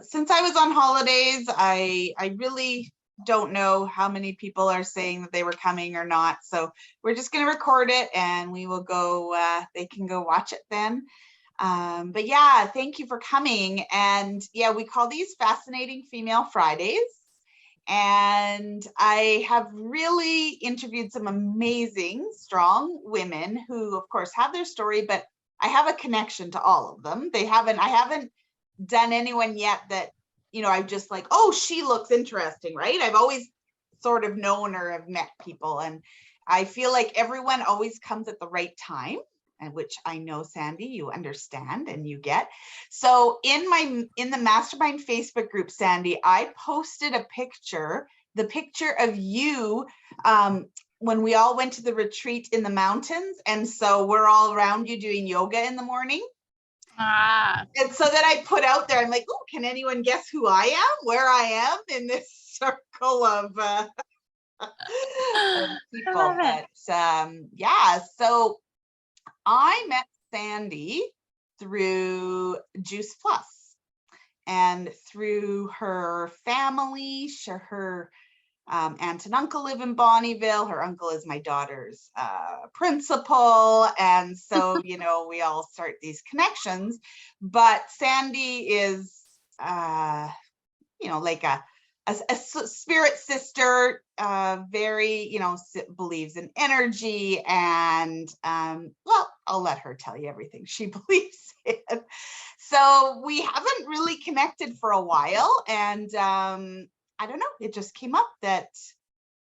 since I was on holidays, I really don't know how many people are saying that they were coming or not. So we're just going to record it and we will go, they can go watch it then. But yeah, thank you for coming. And yeah, we call these Fascinating Female Fridays. And I have really interviewed some amazing, strong women who, of course, have their story, but I have a connection to all of them. I haven't done anyone yet that, you know, I'm just like, oh, she looks interesting, right? I've always sort of known or have met people. And I feel like everyone always comes at the right time, and which I know, Sandy, you understand and you get. So in the Mastermind Facebook group, Sandy, I posted a picture, the picture of you when we all went to the retreat in the mountains. And so we're all around you doing yoga in the morning. And so that I put out there, I'm like, oh, can anyone guess who I am, where I am in this circle of people? But yeah, so I met Sandy through Juice Plus and through her family. Her aunt and uncle live in Bonnyville. Her uncle is my daughter's principal. And so, you know, we all start these connections. But Sandy is, you know, like a spirit sister, very, you know, believes in energy. And well, I'll let her tell you everything she believes in. So we haven't really connected for a while. And I don't know, it just came up that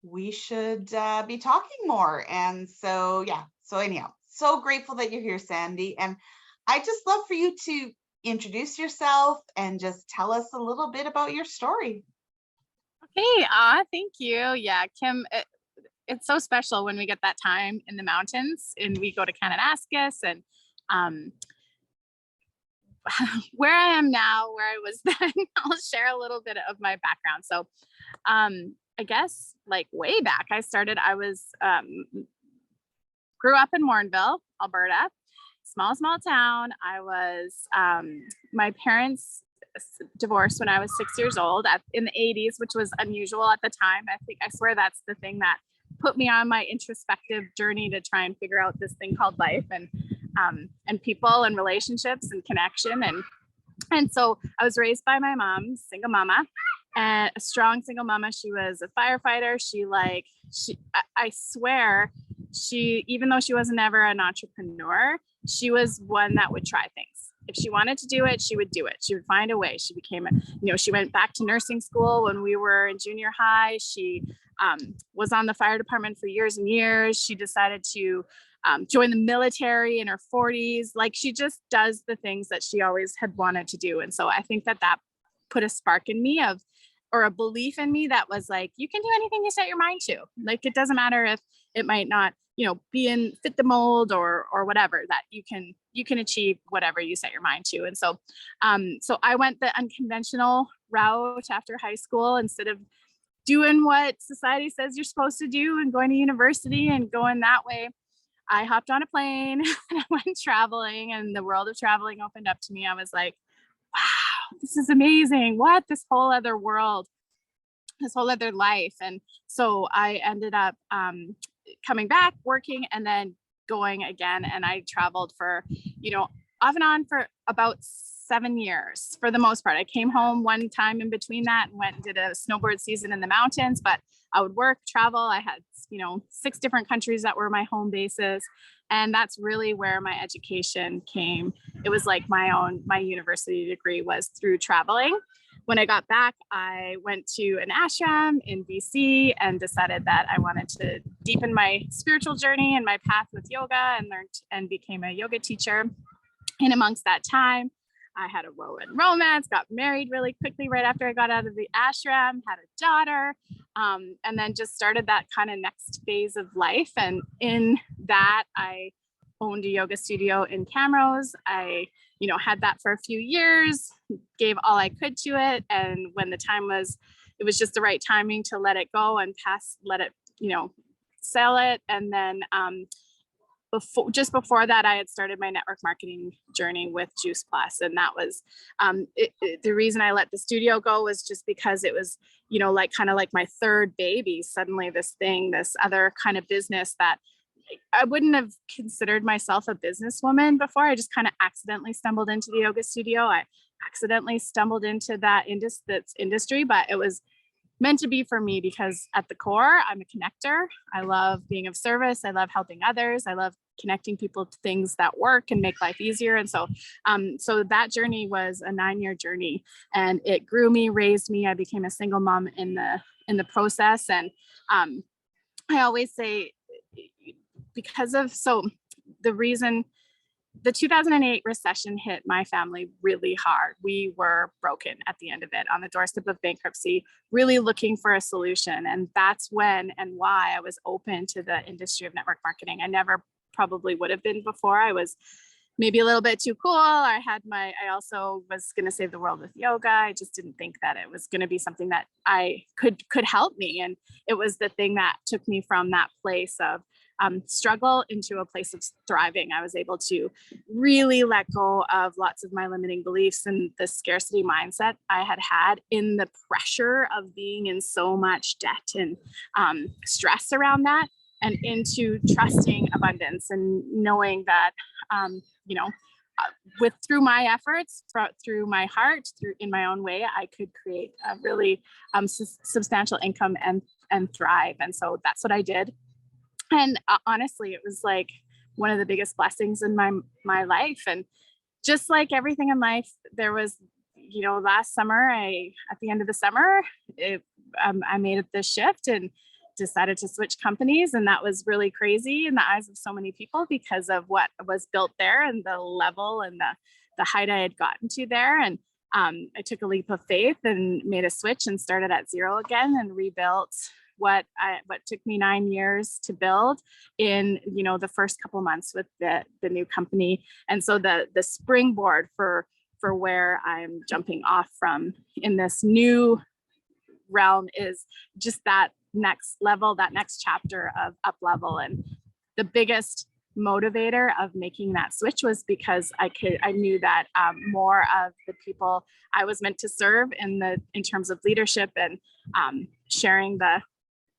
we should be talking more. And so, yeah, so anyhow, so grateful that you're here, Sandy. And I just love for you to introduce yourself and just tell us a little bit about your story. Okay, thank you. Yeah, Kim, it's so special when we get that time in the mountains and we go to Kananaskis and where I am now, where I was then, I'll share a little bit of my background. So I guess like way back, I grew up in Morinville, Alberta, small town. I was, my parents divorced when I was 6 years old in the 80s, which was unusual at the time. I swear that's the thing that put me on my introspective journey to try and figure out this thing called life and people and relationships and connection. And so I was raised by my mom, single mama, and a strong single mama. She was a firefighter. I swear even though she was never an entrepreneur, she was one that would try things. If she wanted to do it, she would do it. She would find a way. She became, she went back to nursing school when we were in junior high. She was on the fire department for years and years. She decided to join the military in her 40s. Like, she just does the things that she always had wanted to do. And so I think that put a spark in me or a belief in me that was like, you can do anything you set your mind to. Like, it doesn't matter if it might not, fit the mold or whatever, that you can achieve whatever you set your mind to. And so, so I went the unconventional route after high school. Instead of doing what society says you're supposed to do and going to university and going that way, I hopped on a plane and I went traveling, and the world of traveling opened up to me. I was like, wow, this is amazing. What? This whole other world, this whole other life. And so I ended up coming back, working, and then going again. And I traveled for, off and on for about 7 years for the most part. I came home one time in between that and went and did a snowboard season in the mountains, but I would work, travel. I had, 6 different countries that were my home bases. And that's really where my education came. It was like my university degree was through traveling. When I got back, I went to an ashram in BC and decided that I wanted to deepen my spiritual journey and my path with yoga, and learned and became a yoga teacher. And amongst that time, I had a whirlwind romance, got married really quickly right after I got out of the ashram, had a daughter, and then just started that kind of next phase of life. And in that, I owned a yoga studio in Camrose. I had that for a few years, gave all I could to it. And when the time was, it was just the right timing to let it go and let it, sell it. And then just before that, I had started my network marketing journey with Juice Plus. And that was the reason I let the studio go was just because it was, you know, like kind of like my third baby, suddenly this other kind of business that I wouldn't have considered myself a businesswoman before. I just kind of accidentally stumbled into the yoga studio. I accidentally stumbled into that industry, but it was meant to be for me because at the core, I'm a connector. I love being of service. I love helping others. I love connecting people to things that work and make life easier. And so, so that journey was a 9-year journey, and it grew me, raised me. I became a single mom in the process. And I always say, the reason the 2008 recession hit my family really hard. We were broken at the end of it, on the doorstep of bankruptcy, really looking for a solution. And that's when and why I was open to the industry of network marketing. I never probably would have been before. I was maybe a little bit too cool. I also was going to save the world with yoga. I just didn't think that it was going to be something that I could help me. And it was the thing that took me from that place of struggle into a place of thriving. I was able to really let go of lots of my limiting beliefs and the scarcity mindset I had in the pressure of being in so much debt and stress around that, and into trusting abundance and knowing that, through my efforts, through my heart, in my own way, I could create a really substantial income and thrive. And so that's what I did. And honestly, it was like one of the biggest blessings in my life. And just like everything in life, there was, last summer, at the end of the summer, I made this shift and decided to switch companies. And that was really crazy in the eyes of so many people because of what was built there and the level and the height I had gotten to there. And I took a leap of faith and made a switch and started at zero again and rebuilt what took me 9 years to build in, the first couple months with the new company. And so the springboard for where I'm jumping off from in this new realm is just that next level, that next chapter of up level. And the biggest motivator of making that switch was because I knew that more of the people I was meant to serve in terms of leadership and sharing the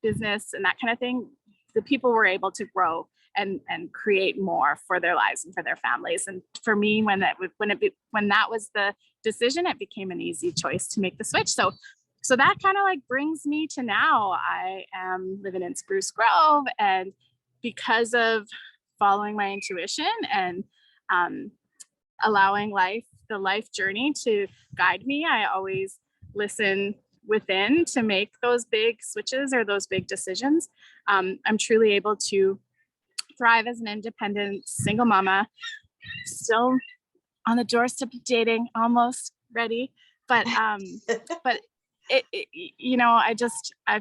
business and that kind of thing, the people were able to grow and create more for their lives and for their families. And for me, when that was the decision, it became an easy choice to make the switch. So that kind of like brings me to now. I am living in Spruce Grove, and because of following my intuition and allowing the life journey to guide me, I always listen within to make those big switches or those big decisions. I'm truly able to thrive as an independent single mama, still on the doorstep of dating, almost ready. But I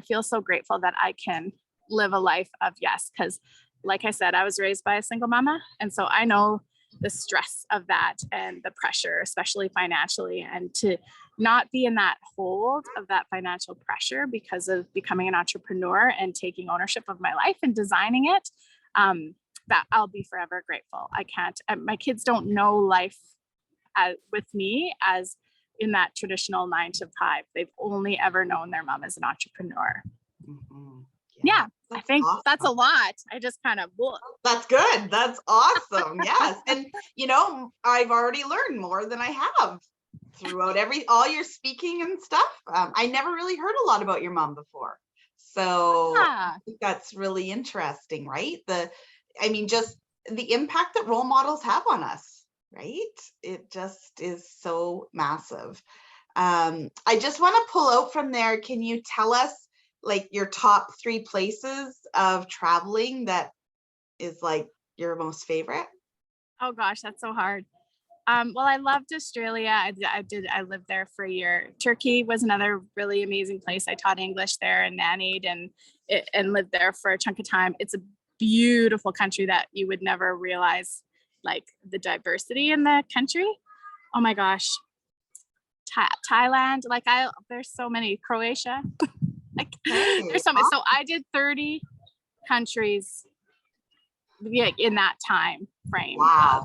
feel so grateful that I can live a life of yes, because like I said, I was raised by a single mama. And so I know the stress of that and the pressure, especially financially, and to not be in that hold of that financial pressure because of becoming an entrepreneur and taking ownership of my life and designing it, that I'll be forever grateful. My kids don't know life with me as in that traditional 9 to 5. They've only ever known their mom as an entrepreneur. Mm-hmm. Yeah, I think awesome. That's a lot. I just kind of. That's good. That's awesome. Yes. And, I've already learned more than I have throughout all your speaking and stuff. I never really heard a lot about your mom before. So I think that's really interesting, right? Just the impact that role models have on us, right? It just is so massive. I just want to pull out from there. Can you tell us like your top 3 places of traveling that is like your most favorite? Oh gosh, that's so hard. Well, I loved Australia. I lived there for a year. Turkey was another really amazing place. I taught English there and nannied and lived there for a chunk of time. It's a beautiful country that you would never realize, like the diversity in the country. Oh my gosh. Thailand, there's so many. Croatia. There's so many. So I did 30 countries yeah, in that time frame Wow.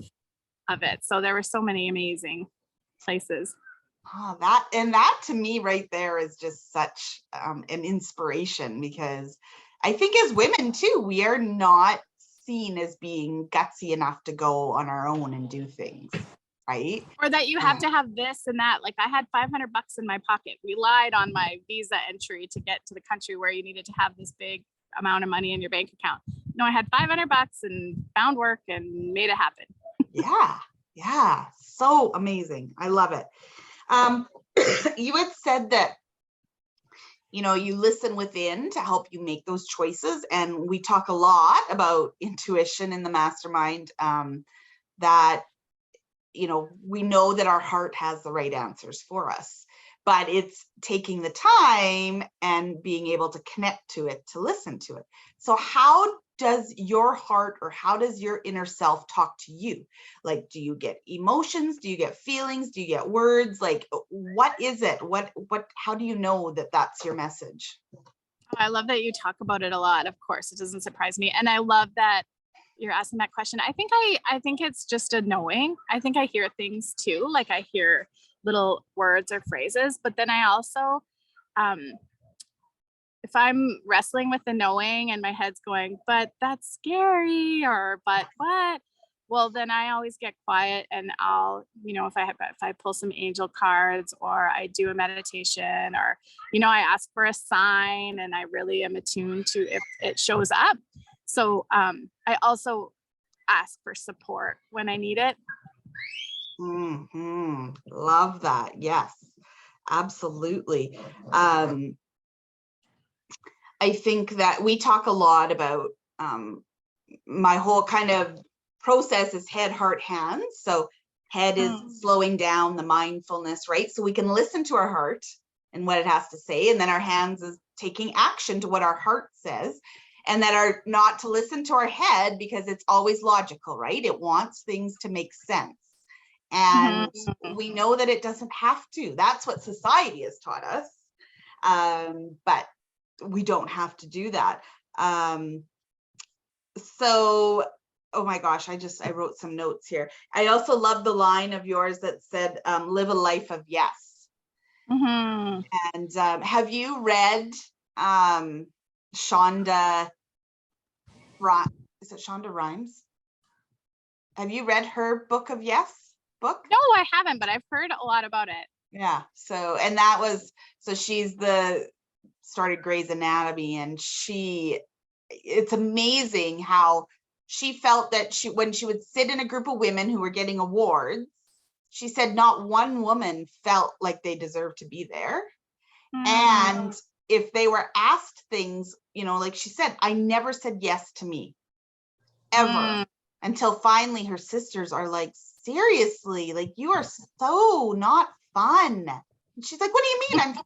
of it. So there were so many amazing places. Oh, that to me right there is just such an inspiration, because I think as women too, we are not seen as being gutsy enough to go on our own and do things, right? Or that you have to have this and that. Like I had $500 in my pocket, relied on my visa entry to get to the country where you needed to have this big amount of money in your bank account. No, I had $500 and found work and made it happen. Yeah, so amazing. I love it. You had said that, you know, you listen within to help you make those choices. And we talk a lot about intuition in the mastermind, that, you know, we know that our heart has the right answers for us, but it's taking the time and being able to connect to it, to listen to it. So how does your heart, or how does your inner self talk to you? Like, do you get emotions? Do you get feelings? Do you get words? Like, what is it? How do you know that that's your message? I love that you talk about it a lot. Of course, it doesn't surprise me. And I love that you're asking that question. I think it's just a knowing. I think I hear things too. Like I hear little words or phrases, but then I also, if I'm wrestling with the knowing and my head's going, but that's scary, or but what? Well, then I always get quiet and I'll, you know, if I pull some angel cards, or I do a meditation, or, you know, I ask for a sign, and I really am attuned to if it shows up. So I also ask for support when I need it. Love that. Yes, absolutely. I think that we talk a lot about, my whole kind of process is head, heart, hands. So head is slowing down, the mindfulness, right? So we can listen to our heart and what it has to say. And then our hands is taking action to what our heart says, and that are not to listen to our head, because it's always logical, right? It wants things to make sense. And we know that it doesn't have to. That's what society has taught us. But we don't have to do that. So, oh my gosh, I wrote some notes here. I also love the line of yours that said, live a life of yes. And have you read Shonda, is it Shonda Rhimes? Have you read her book of yes book? No, I haven't, but I've heard a lot about it. Yeah. So, and she's started Grey's Anatomy, and it's amazing how she felt that when she would sit in a group of women who were getting awards, she said not one woman felt like they deserved to be there. And if they were asked things, you know, like she said, I never said yes to me ever, until finally her sisters are like, seriously, like you are so not fun. And she's like, what do you mean? I'm,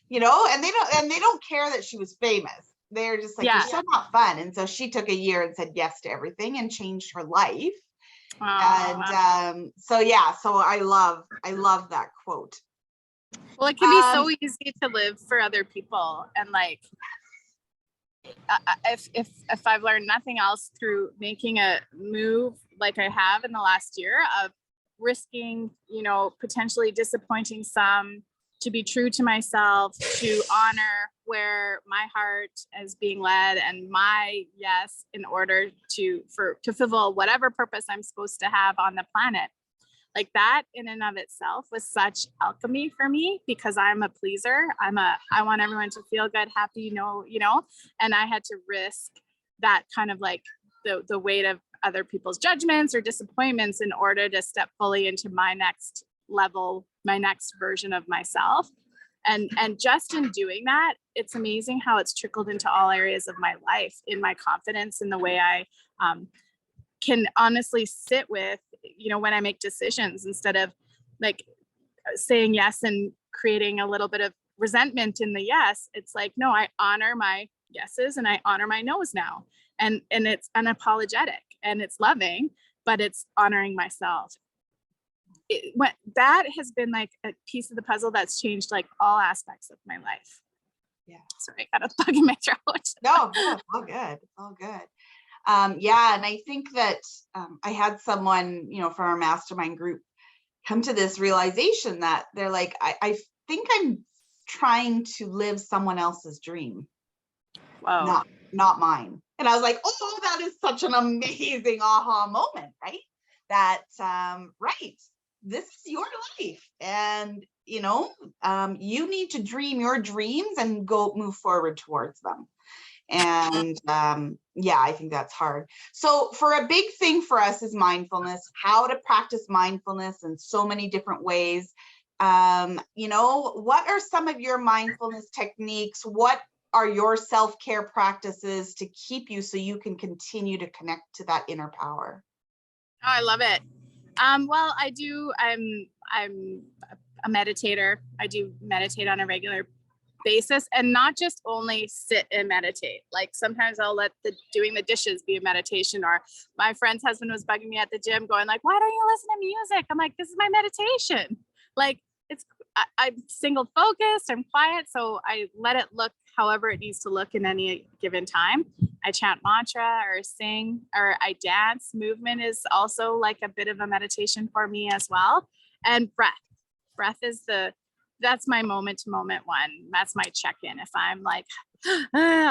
you know, and they don't care that she was famous. They're just like, you're so not fun. And so she took a year and said yes to everything and changed her life. And so yeah, so I love that quote. Well, it can be so easy to live for other people, and like if I've learned nothing else through making a move like I have in the last year, of risking, you know, potentially disappointing some, to be true to myself, to honor where my heart is being led, and my yes, in order to fulfill whatever purpose I'm supposed to have on the planet. Like that in and of itself was such alchemy for me, because I'm a pleaser. I want everyone to feel good, happy, you know, and I had to risk that kind of like the weight of other people's judgments or disappointments in order to step fully into my next level, my next version of myself. And just in doing that, it's amazing how it's trickled into all areas of my life, in my confidence, in the way I can honestly sit with, you know, when I make decisions, instead of like saying yes and creating a little bit of resentment in the yes. It's like, no, I honor my yeses and I honor my no's now. And it's unapologetic and it's loving, but it's honoring myself. That has been like a piece of the puzzle that's changed like all aspects of my life. Yeah. Sorry, I got a bug in my throat. No, it's all good. It's all good. Yeah, and I think that I had someone, from our mastermind group come to this realization that they're like, I think I'm trying to live someone else's dream, Whoa. not mine. And I was like, oh, that is such an amazing aha moment, right? That right, this is your life, and you need to dream your dreams and go move forward towards them. And yeah, I think that's hard. So for a big thing for us is mindfulness, how to practice mindfulness in so many different ways. What are some of your mindfulness techniques? What are your self-care practices to keep you so you can continue to connect to that inner power? Oh, I love it. Well, I'm a meditator. I do meditate on a regular basis, and not just only sit and meditate. Like sometimes I'll let doing the dishes be a meditation, or my friend's husband was bugging me at the gym going like, why don't you listen to music? I'm like, this is my meditation. Like I'm single focused, I'm quiet. So I let it look however it needs to look in any given time. I chant mantra or sing or I dance. Movement is also like a bit of a meditation for me as well. And breath is that's my moment to moment one. That's my check-in. If I'm like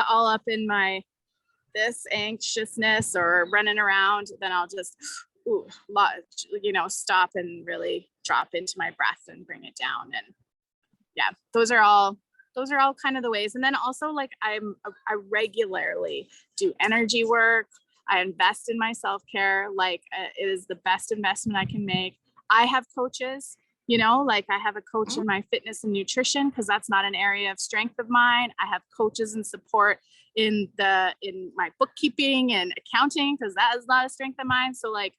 all up in this anxiousness or running around, then I'll just stop and really drop into my breath and bring it down. And yeah, those are all kind of the ways. And then also like I regularly do energy work. I invest in my self-care. Like it is the best investment I can make. I have coaches. Like I have a coach in my fitness and nutrition because that's not an area of strength of mine. I have coaches and support in my bookkeeping and accounting because that is not a strength of mine. So like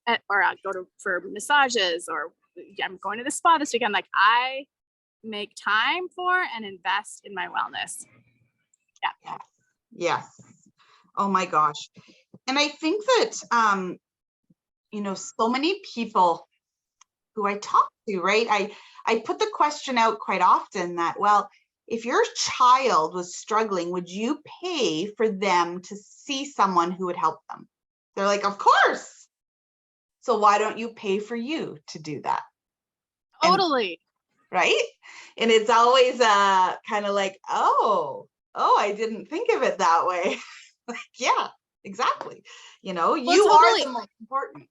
I go for massages, or I'm going to the spa this weekend. Like I make time for and invest in my wellness. Yeah. Yes. Oh my gosh. And I think that so many people who I talk to, right? I put the question out quite often that, well, if your child was struggling, would you pay for them to see someone who would help them? They're like, of course. So why don't you pay for you to do that? Totally. Right? And it's always kind of like, oh, I didn't think of it that way. Like, yeah, exactly. You totally. are the most important.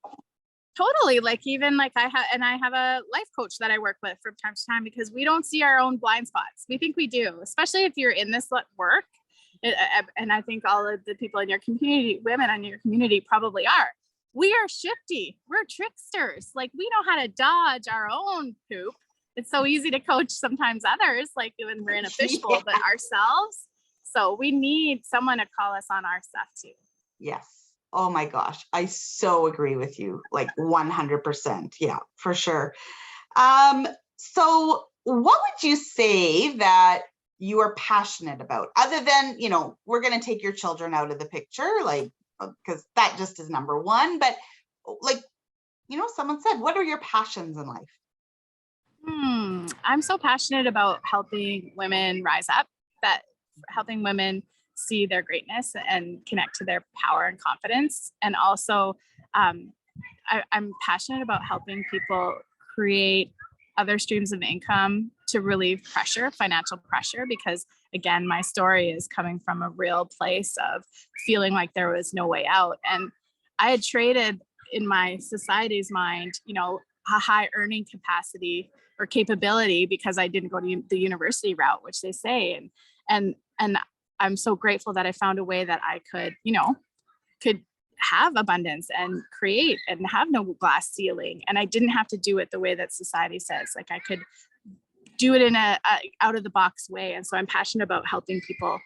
Totally. Like even like I have a life coach that I work with from time to time because we don't see our own blind spots. We think we do, especially if you're in this work. And I think all of the people in your community, women in your community probably are. We are shifty. We're tricksters. Like we know how to dodge our own poop. It's so easy to coach sometimes others, like when we're in a fishbowl, but ourselves. So we need someone to call us on our stuff too. Yes. Oh my gosh. I so agree with you. Like 100%. Yeah, for sure. So what would you say that you are passionate about other than, we're going to take your children out of the picture, like, because that just is number one, but like, someone said, what are your passions in life? I'm so passionate about helping women rise up, that helping women see their greatness and connect to their power and confidence. And also, I'm passionate about helping people create other streams of income to relieve pressure, financial pressure, because again, my story is coming from a real place of feeling like there was no way out. And I had traded in my society's mind, a high earning capacity or capability because I didn't go to the university route, which they say. And I'm so grateful that I found a way that I could have abundance and create and have no glass ceiling. And I didn't have to do it the way that society says. Like I could do it in a out of the box way. And so I'm passionate about helping people,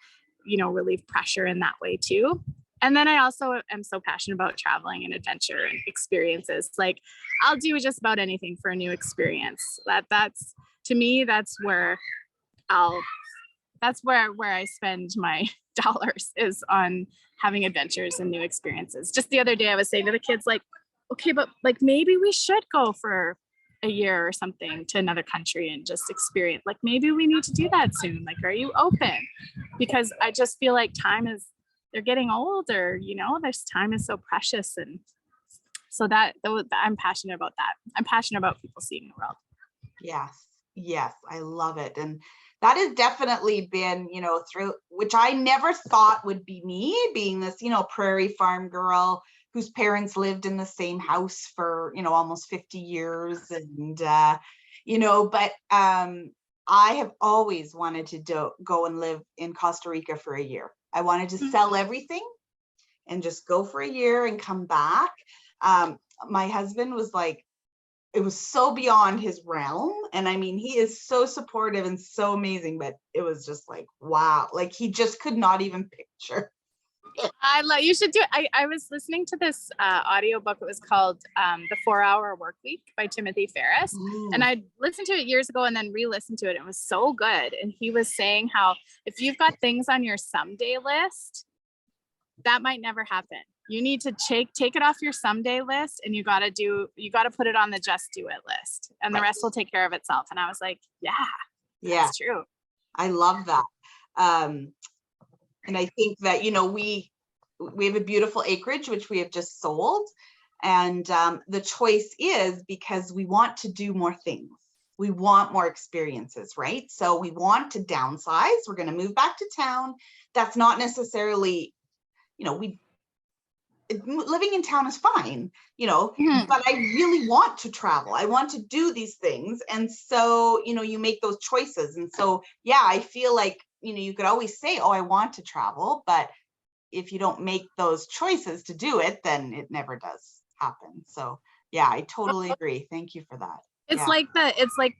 relieve pressure in that way too. And then I also am so passionate about traveling and adventure and experiences. Like I'll do just about anything for a new experience. That's to me, that's where I spend my dollars, is on having adventures and new experiences. Just the other day I was saying to the kids, like, okay, but like maybe we should go for a year or something to another country and just experience, like maybe we need to do that soon. Like, are you open? Because I just feel like time is they're getting older, you know, this time is so precious. And so I'm passionate about that. I'm passionate about people seeing the world. Yes. Yes. I love it. And that has definitely been, you know, through which I never thought would be me, being this, you know, prairie farm girl whose parents lived in the same house for, you know, almost 50 years. And, you know, but I have always wanted to go and live in Costa Rica for a year. I wanted to sell everything and just go for a year and come back. My husband was like, it was so beyond his realm. And I mean, he is so supportive and so amazing, but it was just like, wow, like he just could not even picture. You should do it. I was listening to this audiobook. It was called The 4-Hour Workweek by Timothy Ferriss. And I listened to it years ago and then re-listened to it. It was so good. And he was saying how if you've got things on your someday list, that might never happen. You need to take it off your someday list, and you got to put it on the just do it list, and the rest will take care of itself. And I was like, yeah, that's true. I love that. And I think that, you know, we have a beautiful acreage, which we have just sold. And the choice is because we want to do more things. We want more experiences, right? So we want to downsize. We're going to move back to town. That's not necessarily, you know, living in town is fine, you know, but I really want to travel. I want to do these things. And so, you know, you make those choices. And so, yeah, I feel like, you know, you could always say, oh, I want to travel, but if you don't make those choices to do it, then it never does happen. So yeah, I totally agree. Thank you for that. It's like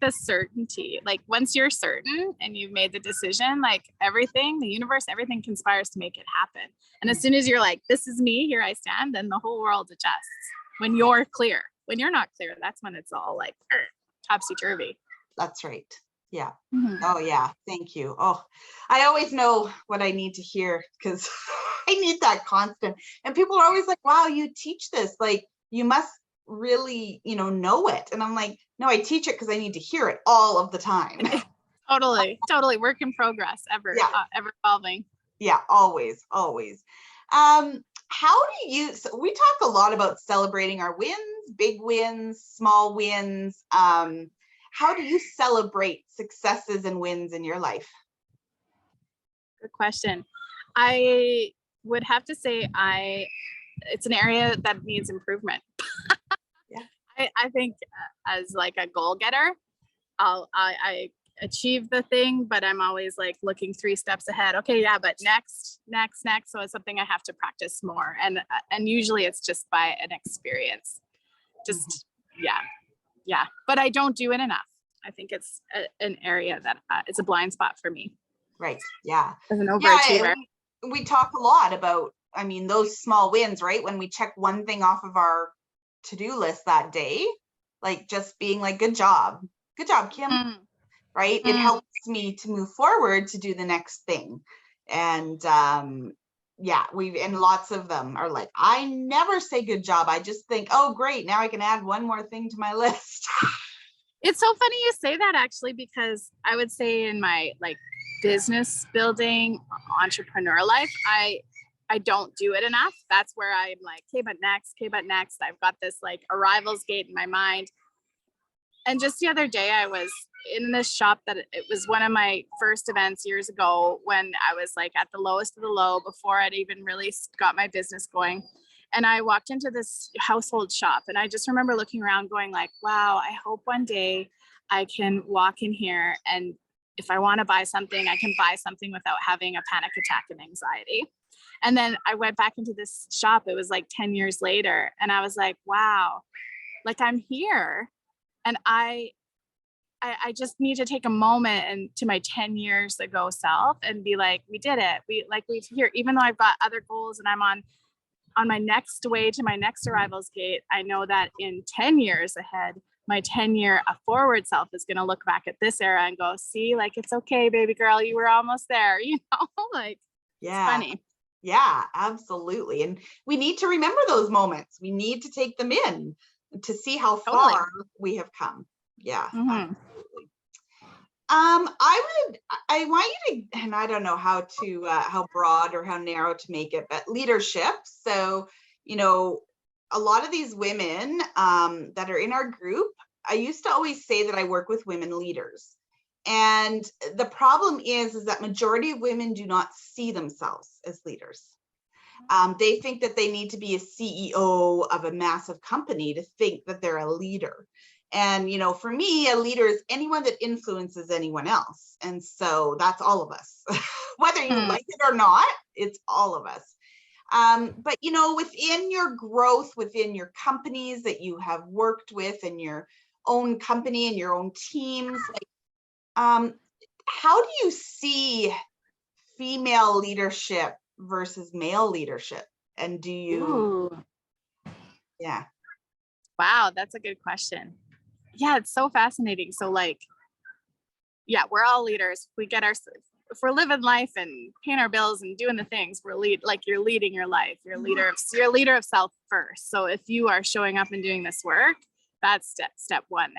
the certainty. Like once you're certain and you've made the decision, like everything, the universe, everything conspires to make it happen. And as soon as you're like, this is me, here I stand, then the whole world adjusts. When you're clear. When you're not clear, that's when it's all like topsy-turvy. That's right. Yeah. Oh yeah. Thank you. Oh, I always know what I need to hear because I need that constant. And people are always like, wow, you teach this. Like you must really, you know it. And I'm like, no, I teach it because I need to hear it all of the time. Totally work in progress, ever evolving. Yeah, always. How do you, so we talk a lot about celebrating our wins, big wins, small wins. How do you celebrate successes and wins in your life? Good question. I would have to say it's an area that needs improvement. I think as like a goal getter, I achieve the thing, but I'm always like looking 3 steps ahead. Okay, yeah, but next. So it's something I have to practice more, and usually it's just by an experience. Just yeah. But I don't do it enough. I think it's an area that it's a blind spot for me. Right. Yeah. As an overachiever. We talk a lot about, I mean, those small wins, right? When we check one thing off of our to-do list that day, like just being like, good job, Kim, right? It helps me to move forward to do the next thing. And yeah, and lots of them are like, I never say good job. I just think, oh, great, now I can add one more thing to my list. It's so funny you say that, actually, because I would say in my like business building entrepreneur life, I don't do it enough. That's where I'm like, okay, but next. I've got this like arrivals gate in my mind. And just the other day I was in this shop that it was one of my first events years ago when I was like at the lowest of the low before I'd even really got my business going. And I walked into this household shop and I just remember looking around going like, wow, I hope one day I can walk in here and if I want to buy something, I can buy something without having a panic attack and anxiety. And then I went back into this shop. It was like 10 years later. And I was like, wow, like I'm here. And I just need to take a moment and to my 10 years ago self and be like, we did it. We've here, even though I've got other goals and I'm on my next way to my next arrivals gate, I know that in 10 years ahead, my 10-year forward self is going to look back at this era and go, see, like, it's okay, baby girl, you were almost there, you know, like, yeah. It's funny. Yeah, absolutely. And we need to remember those moments. We need to take them in to see how far we have come. Yeah, absolutely. I want you to, and I don't know how to, how broad or how narrow to make it, but leadership. So, you know, a lot of these women that are in our group, I used to always say that I work with women leaders. And the problem is that majority of women do not see themselves as leaders. They think that they need to be a CEO of a massive company to think that they're a leader. And, you know, for me, a leader is anyone that influences anyone else. And so that's all of us, whether you like it or not, it's all of us. But, you know, within your growth, within your companies that you have worked with and your own company and your own teams, like, how do you see female leadership versus male leadership? And do you, Ooh, yeah. wow, that's a good question. Yeah, it's so fascinating. So like, yeah, we're all leaders. We get our, if we're living life and paying our bills and doing the things, like you're leading your life. You're a leader of self first. So if you are showing up and doing this work, that's step one.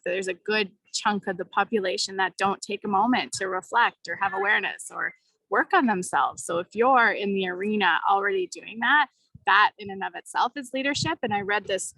There's a good chunk of the population that don't take a moment to reflect or have awareness or work on themselves. So if you're in the arena already doing that, that in and of itself is leadership. And I read this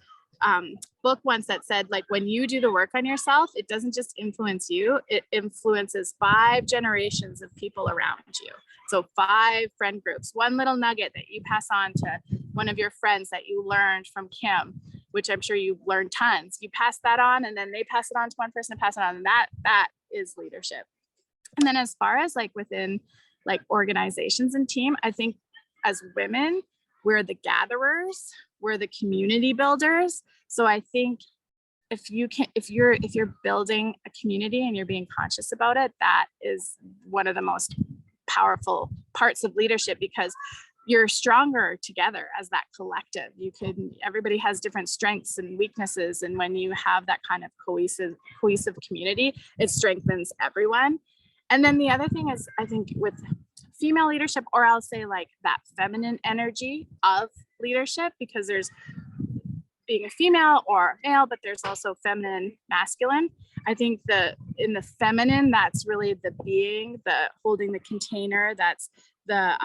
book once that said, like, when you do the work on yourself, it doesn't just influence you, it influences 5 generations of people around you. So 5 friend groups, one little nugget that you pass on to one of your friends that you learned from Kim, which I'm sure you've learned tons. You pass that on, and then they pass it on to one person and pass it on. And that is leadership. And then as far as like within like organizations and team, I think as women, we're the gatherers, we're the community builders. So I think if you're building a community and you're being conscious about it, that is one of the most powerful parts of leadership, because you're stronger together as that collective. Everybody has different strengths and weaknesses. And when you have that kind of cohesive community, it strengthens everyone. And then the other thing is, I think with female leadership, or I'll say like that feminine energy of leadership, because there's being a female or male, but there's also feminine, masculine. I think in the feminine, that's really the being, the holding the container, that's the,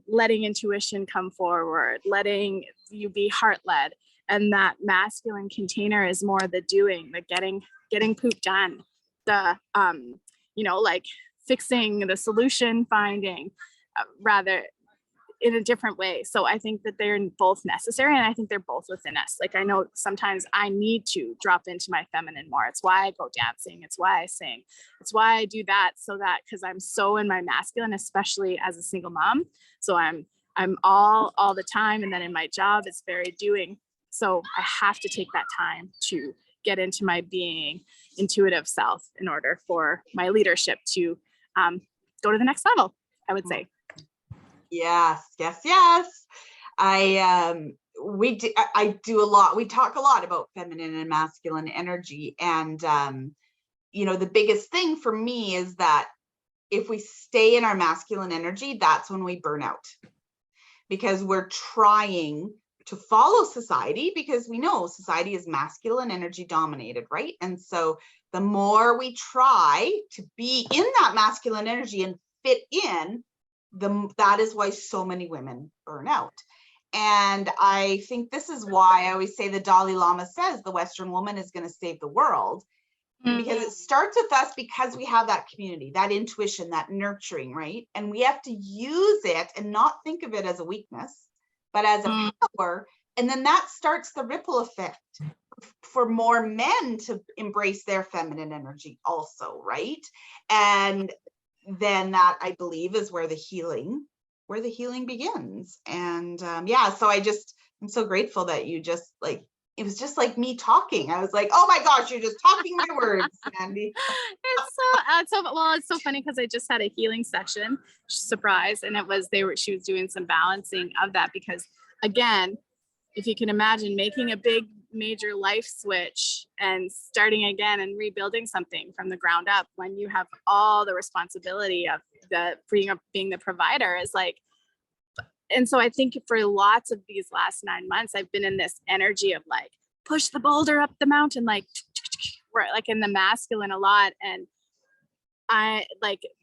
letting intuition come forward, letting you be heart-led. And that masculine container is more the doing, the getting poop done, the, like fixing, the solution finding, rather in a different way. So I think that they're both necessary, and I think they're both within us. Like, I know sometimes I need to drop into my feminine more. It's why I go dancing. It's why I sing. It's why I do that, because I'm so in my masculine, especially as a single mom. So I'm all the time. And then in my job, it's very doing. So I have to take that time to get into my being, intuitive self, in order for my leadership to go to the next level, I would say. Yes. I do a lot. We talk a lot about feminine and masculine energy. And, the biggest thing for me is that if we stay in our masculine energy, that's when we burn out, because we're trying to follow society, because we know society is masculine energy dominated, right? And so the more we try to be in that masculine energy and fit in, that is why so many women burn out. And I think this is why I always say the Dalai Lama says the Western woman is going to save the world, because it starts with us, because we have that community, that intuition, that nurturing, right? And we have to use it and not think of it as a weakness, but as a power. And then that starts the ripple effect for more men to embrace their feminine energy also, right? And then that, I believe, is where the healing begins. And so I'm so grateful that you just like, it was just like me talking. I was like, oh my gosh, you're just talking my words, Sandy. It's so funny, because I just had a healing session, surprise, and she was doing some balancing of that, because again, if you can imagine making a big major life switch and starting again and rebuilding something from the ground up, when you have all the responsibility of being the provider, is like. And so I think for lots of these last 9 months, I've been in this energy of like, push the boulder up the mountain, like in the masculine a lot. And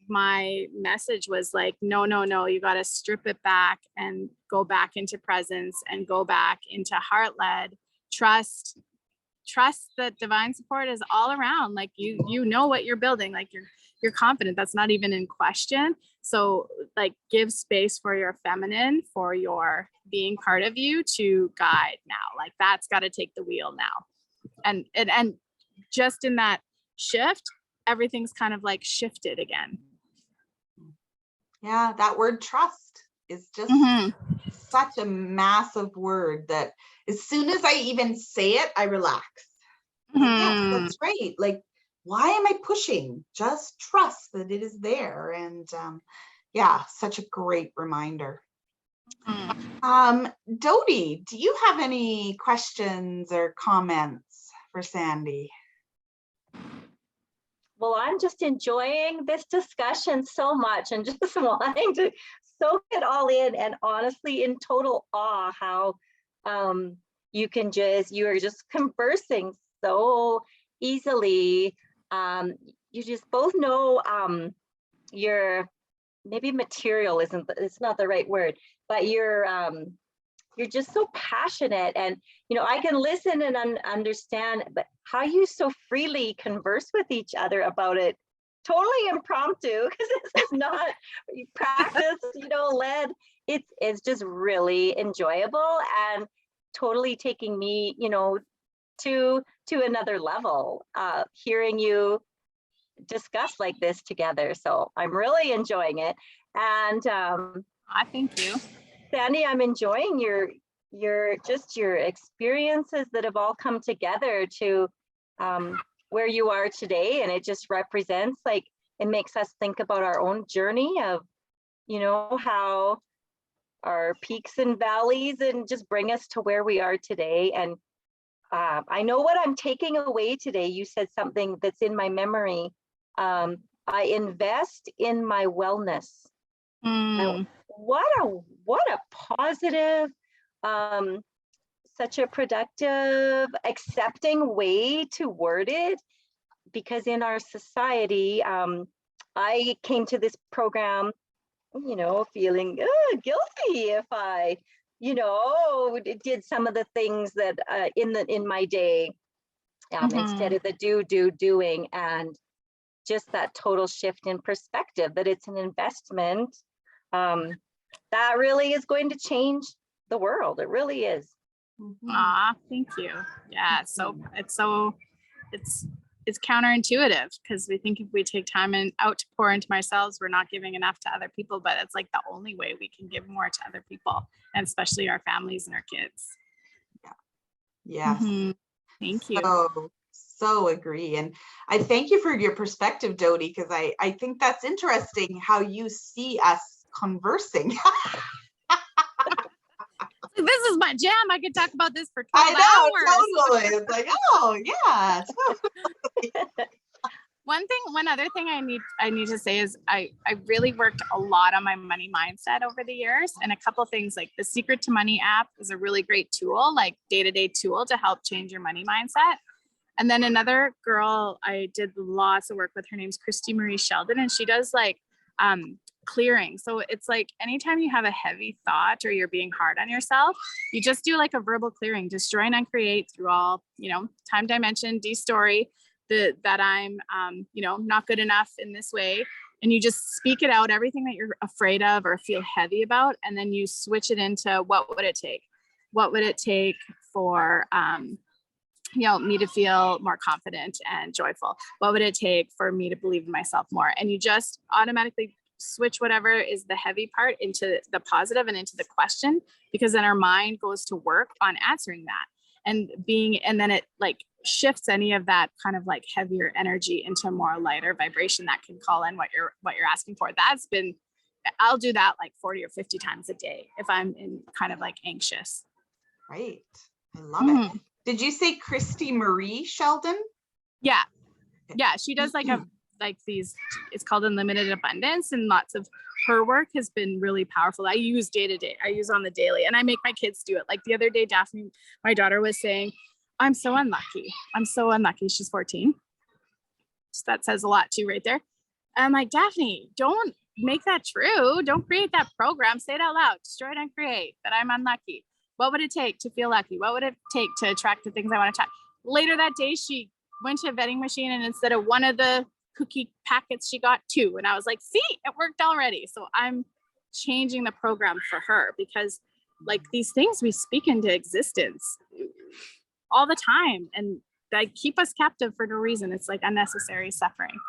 my message was like, no, you got to strip it back and go back into presence and go back into heart-led trust that divine support is all around. Like you know what you're building, like you're confident. That's not even in question. So like give space for your feminine, for your being part of you to guide now. Like that's got to take the wheel now. And just in that shift, everything's kind of like shifted again. Yeah, that word trust is just such a massive word that as soon as I even say it, I relax. Like, yes, that's right. Like, why am I pushing? Just trust that it is there. And yeah, such a great reminder. Dodie, do you have any questions or comments for Sandy? Well, I'm just enjoying this discussion so much and just wanting to soak it all in, and honestly in total awe how you are just conversing so easily. You just both know your, maybe material it's not the right word, but you're just so passionate, and I can listen and understand, but how you so freely converse with each other about it, totally impromptu, because this is not practice led. It's just really enjoyable and totally taking me to another level, hearing you discuss like this together. So I'm really enjoying it. And I thank you, Sandy, I'm enjoying your experiences that have all come together to where you are today. And it just represents, like, it makes us think about our own journey of, how our peaks and valleys, and just bring us to where we are today. And I know what I'm taking away today. You said something that's in my memory. I invest in my wellness. What a positive, such a productive, accepting way to word it, because in our society, I came to this program, feeling guilty if I, did some of the things that in my day, instead of the doing, and just that total shift in perspective, that it's an investment that really is going to change the world. It really is. Thank you. Yeah, so it's counterintuitive, because we think if we take time out to pour into ourselves, we're not giving enough to other people, but it's like the only way we can give more to other people, and especially our families and our kids. Yeah. Thank you. So agree. And I thank you for your perspective, Dodie, because I think that's interesting how you see us conversing. This is my jam. I could talk about this for 12 hours. Totally. It's like, oh yeah. One other thing I need to say is I really worked a lot on my money mindset over the years, and a couple things, like the Secret to Money app is a really great tool, like day-to-day tool to help change your money mindset. And then another girl I did lots of work with, her name's Christy Marie Sheldon, and she does like clearing. So it's like anytime you have a heavy thought or you're being hard on yourself, you just do like a verbal clearing, destroy and uncreate through all, time dimension, de-story that I'm, not good enough in this way. And you just speak it out, everything that you're afraid of or feel heavy about. And then you switch it into, what would it take? What would it take for, me to feel more confident and joyful? What would it take for me to believe in myself more? And you just automatically switch whatever is the heavy part into the positive and into the question, because then our mind goes to work on answering that and then it like shifts any of that kind of like heavier energy into a more lighter vibration that can call in what you're asking for. I'll do that like 40 or 50 times a day if I'm in kind of like anxious. Right. I love it. Did you say Christy Marie Sheldon? Yeah. She does these, it's called Unlimited Abundance, and lots of her work has been really powerful. I use day to day. I use on the daily, and I make my kids do it. Like the other day, Daphne, my daughter, was saying, I'm so unlucky. She's 14. So that says a lot too right there. I'm like, Daphne, don't make that true. Don't create that program. Say it out loud. Destroy it and create that I'm unlucky. What would it take to feel lucky? What would it take to attract the things I want to attract? Later that day, she went to a vending machine, and instead of one of the cookie packets, she got 2. And I was like, see, it worked already. So I'm changing the program for her, because like these things we speak into existence all the time, and they keep us captive for no reason. It's like unnecessary suffering.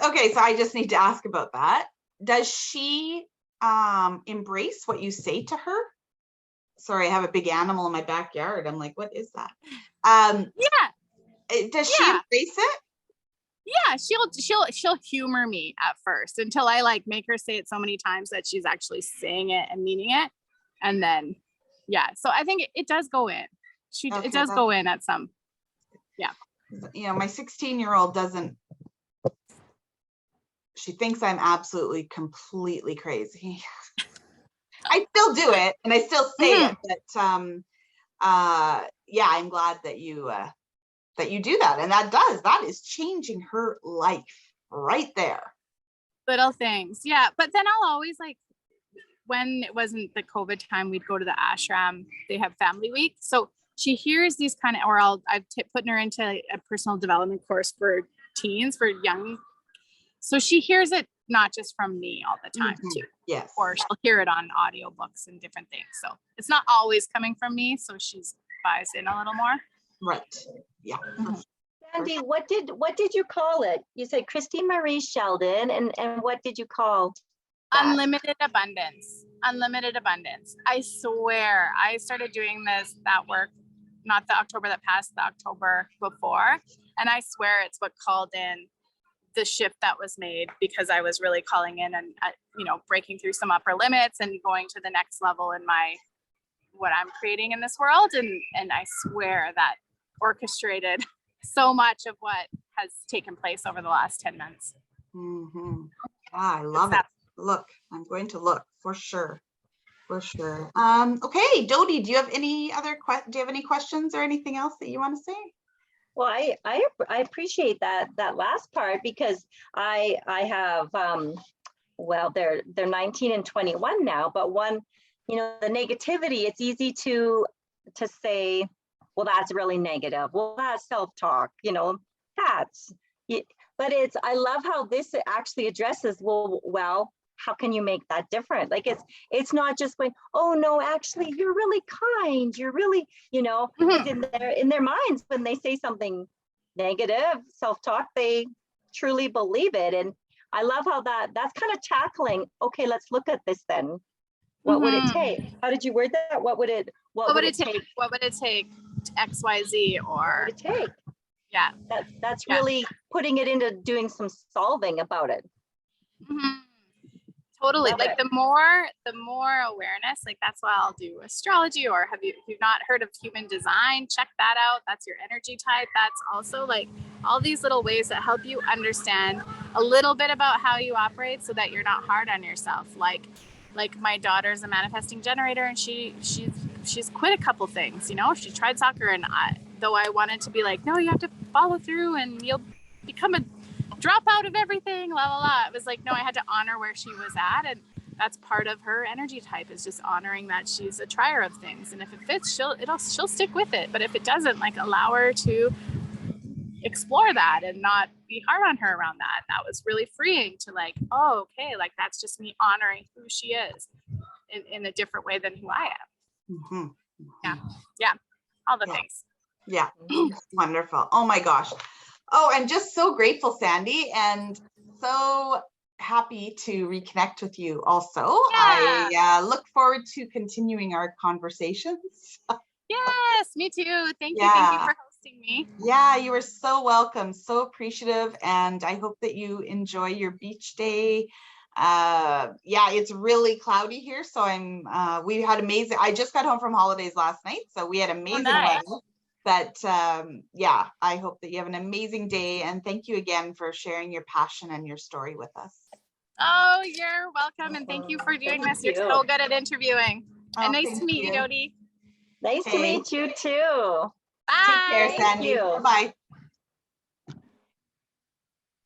Okay, so I just need to ask about that. Does she embrace what you say to her? Sorry, I have a big animal in my backyard. I'm like, what is that? Does she embrace it? Yeah, she'll humor me at first until I like make her say it so many times that she's actually saying it and meaning it. And then so I think it does go in. It does go in at some. My 16-year-old doesn't. She thinks I'm absolutely completely crazy. I still do it and I still say it, but I'm glad that you do that. And that is changing her life right there. Little things. Yeah. But then I'll always like, when it wasn't the COVID time, we'd go to the ashram. They have family week. So she hears these kind of, or I've putting her into a personal development course for teens, for young. So she hears it not just from me all the time too. Yes. Or she'll hear it on audiobooks and different things. So it's not always coming from me. So she's buys in a little more. Right. Yeah. Sandy, what did you call it? You said Christine Marie Sheldon, and what did you call that? Unlimited abundance. Unlimited abundance. I swear I started doing that work, not the October that passed, the October before. And I swear it's what called in the shift that was made, because I was really calling in and breaking through some upper limits and going to the next level in what I'm creating in this world. And I swear that orchestrated so much of what has taken place over the last 10 months. I love it. Look, I'm going to look for sure. Okay, Dodie, do you have any questions or anything else that you want to say? Well, I appreciate that last part, because I have they're 19 and 21 now, but one, the negativity, it's easy to say, well, that's really negative. Well, that's self-talk, but I love how this actually addresses, well, how can you make that different? Like it's not just going, oh no, actually you're really kind, you're really, in their minds, when they say something negative, self-talk, they truly believe it. And I love how that's kind of tackling, okay, let's look at this then. What would it take? How did you word that? What would it take? What would it take to XYZ, or what would it take? Yeah. That's really putting it into doing some solving about it. Totally. Love like it. the more awareness, like that's why I'll do astrology, or if you've not heard of human design, check that out. That's your energy type. That's also like all these little ways that help you understand a little bit about how you operate, so that you're not hard on yourself. Like my daughter's a manifesting generator, and she's quit a couple things. She tried soccer, and though I wanted to be like, no, you have to follow through and you'll become a drop out of everything, la la la. It was like, no, I had to honor where she was at, and that's part of her energy type, is just honoring that she's a trier of things, and if it fits, she'll stick with it. But if it doesn't, like, allow her to explore that and not be hard on her around that. That was really freeing to like, oh, okay, like that's just me honoring who she is in a different way than who I am. Yeah, all the things. Yeah, wonderful. Oh my gosh. Oh, I'm just so grateful, Sandy, and so happy to reconnect with you also. Yeah. I look forward to continuing our conversations. Yes, me too. Thank you. Thank you for hosting me. Yeah, you are so welcome. So appreciative. And I hope that you enjoy your beach day. It's really cloudy here. So we had amazing, I just got home from holidays last night. So we had amazing weather. But I hope that you have an amazing day, and thank you again for sharing your passion and your story with us. Oh, you're welcome, and thank you for doing this. You're so good at interviewing. And nice to meet you, Dodie. Nice to meet you too. Bye. Take care, Sandy. Bye.